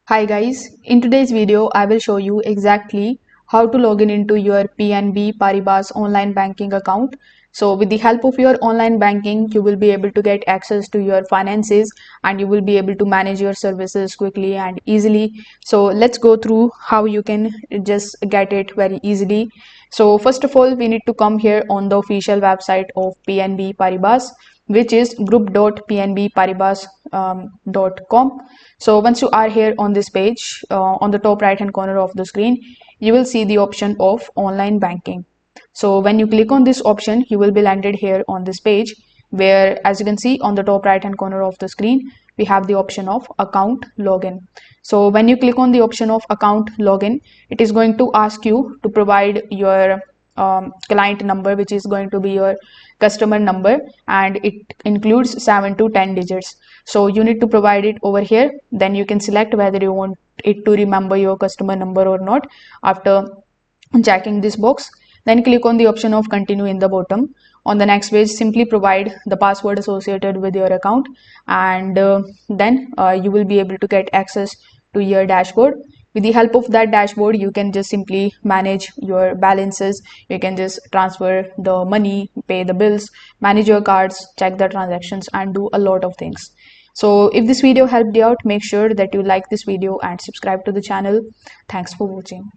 Hi guys, in today's video I will show you exactly how to log in into your PNB Paribas online banking account. So with the help of your online banking, you will be able to get access to your finances and you will be able to manage your services quickly and easily. So let's go through how you can just get it very easily. So first of all, we need to come here on the official website of PNB Paribas, which is group.pnbparibas.com. So once you are here on this page, on the top right hand corner of the screen, you will see the option of online banking. So when you click on this option, you will be landed here on this page where, as you can see on the top right hand corner of the screen, we have the option of account login. So when you click on the option of account login, it is going to ask you to provide your client number, which is going to be your customer number, and it includes 7 to 10 digits. So you need to provide it over here. Then you can select whether you want it to remember your customer number or not. After checking this box, then click on the option of continue in the bottom. On the next page, simply provide the password associated with your account, and then you will be able to get access to your dashboard. With the help of that dashboard, you can just simply manage your balances. You can just transfer the money, pay the bills, manage your cards, check the transactions, and do a lot of things. So if this video helped you out, make sure that you like this video and subscribe to the channel. Thanks for watching.